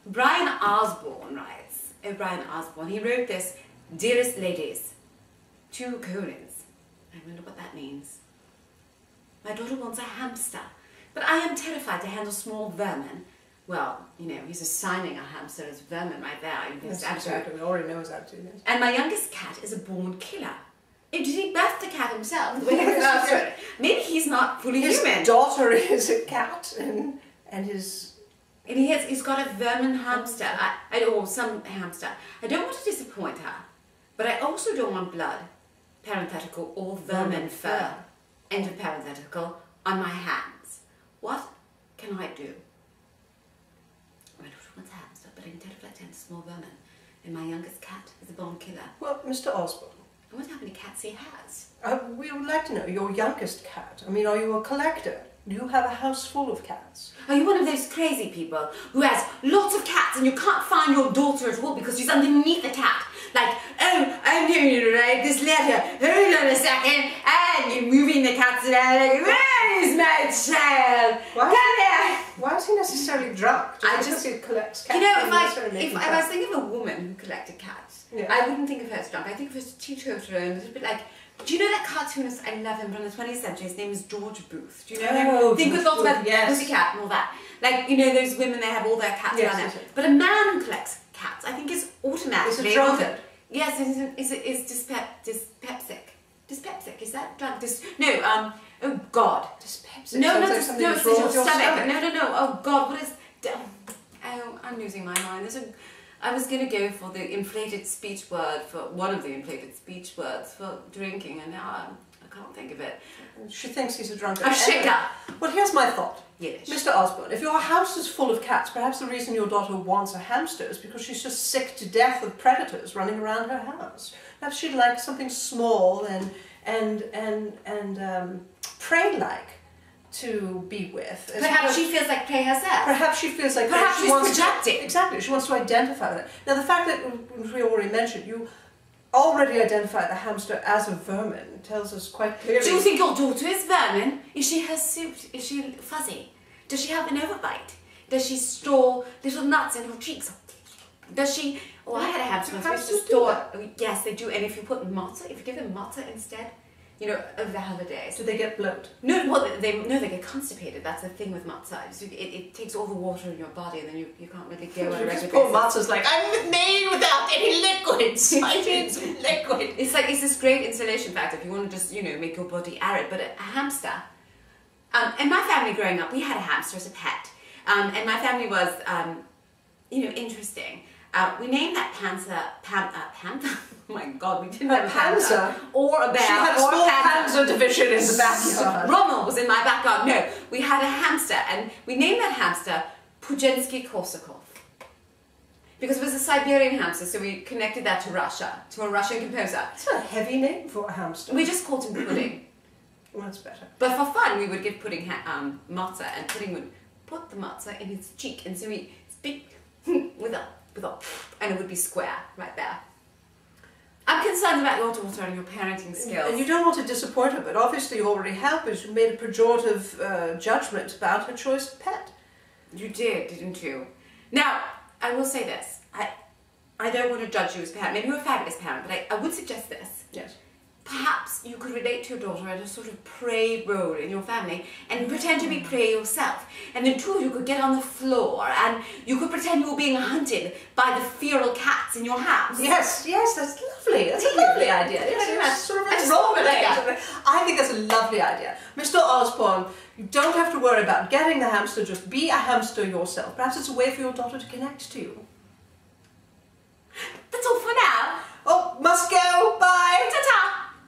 Brian Osborne writes, Brian Osborne, he wrote this, "Dearest ladies, 2 colons. I wonder what that means. My daughter wants a hamster, but I am terrified to handle small vermin." Well, you know, he's assigning a hamster as vermin right there. That's exactly, we already know his attitude. Yes. "And my youngest cat is a born killer." Did he birth the cat himself? Maybe he's not fully human. His daughter is a cat, and his... And he's got a vermin hamster, or some hamster. "I don't want to disappoint her, but I also don't want blood, parenthetical, or vermin fur, end of parenthetical, on my hands. What can I do? My daughter wants a hamster, but I'm terrified to handle small vermin, and my youngest cat is a born killer." Well, Mr. Osborne, I wonder how many cats he has. we would like to know your youngest cat. I mean, are you a collector? Do you have a house full of cats? Are you one of those crazy people who has lots of cats and you can't find your daughter at all because she's underneath the cat? Like, "Oh, I'm going to write this letter. Hold on a second." And you're moving the cats around like, "Where is my child? Come here." Why is he necessarily drunk? Just he collects cats. You know, if I was thinking of a woman who collected cats, yeah. I wouldn't think of her as drunk. I think of her as teetotaler and a little bit like, do you know that cartoonist, I love him, from the 20th century? His name is George Booth. Do you know him? Oh, Think with lots about yes. Pussycat and all that. Like, you know, those women, they have all their cats around there. But a man who collects cats, I think, is automatically... Is a drunkard? Yes, is dyspeptic. Dyspeptic, is that drunk? Oh God. Dyspeptic? No, it's your stomach. No. Oh God, what is... Oh, I'm losing my mind. I was going to go for the inflated speech word, for one of the inflated speech words for drinking, and now I can't think of it. She thinks he's a drunkard. A shicker. Well, here's my thought. Yes. Mr. Osborne, if your house is full of cats, perhaps the reason your daughter wants a hamster is because she's just sick to death of predators running around her house. Perhaps she'd like something small and prey-like to be with. Perhaps she feels like prey herself. Perhaps she feels like perhaps she's projecting. Exactly, she wants to identify with it. Now, the fact that, as we already mentioned, you already identified the hamster as a vermin tells us quite clearly... Do you think your daughter is vermin? Is she hirsute? Is she fuzzy? Does she have an overbite? Does she store little nuts in her cheeks? Does she... Oh, I had a hamster once. Yes, they do. And if you put matzo, if you give them matzo instead, you know, over the holidays. Do they get bloat? No, well, they get constipated. That's the thing with matzo. It takes all the water in your body, and then you can't really go on a regular basis. Poor matzo's like, "I'm made without any liquids. I need some liquid." It's like, it's this great insulation factor if you want to just, you know, make your body arid. But a hamster, in my family growing up, we had a hamster as a pet. And my family was, you know, interesting. We named that panther. Oh my God, we didn't have a panther or a bear. She had a small panther division in the backyard. Rommel was in my backyard. No, we had a hamster, and we named that hamster Pujensky-Korsakov because it was a Siberian hamster. So we connected that to Russia, to a Russian composer. It's a heavy name for a hamster. We just called him Pudding. Well, that's better. But for fun, we would give Pudding matzah, and Pudding would put the matzah in his cheek, and so he'd speak and it would be square right there. I'm concerned about your daughter and your parenting skills. And you don't want to disappoint her, but obviously you already have, because you made a pejorative judgment about her choice of pet. You did, didn't you? Now, I will say this. I don't want to judge you as a parent. Maybe you're a fabulous parent, but I would suggest this. Yes. Perhaps you could relate to your daughter at a sort of prey role in your family and pretend to be prey yourself. And the two of you could get on the floor and you could pretend you were being hunted by the feral cats in your house. Yes, that's lovely. That's a lovely idea. Yes, sort of a role play. I think that's a lovely idea. Mr. Osborne, you don't have to worry about getting the hamster, just be a hamster yourself. Perhaps it's a way for your daughter to connect to you.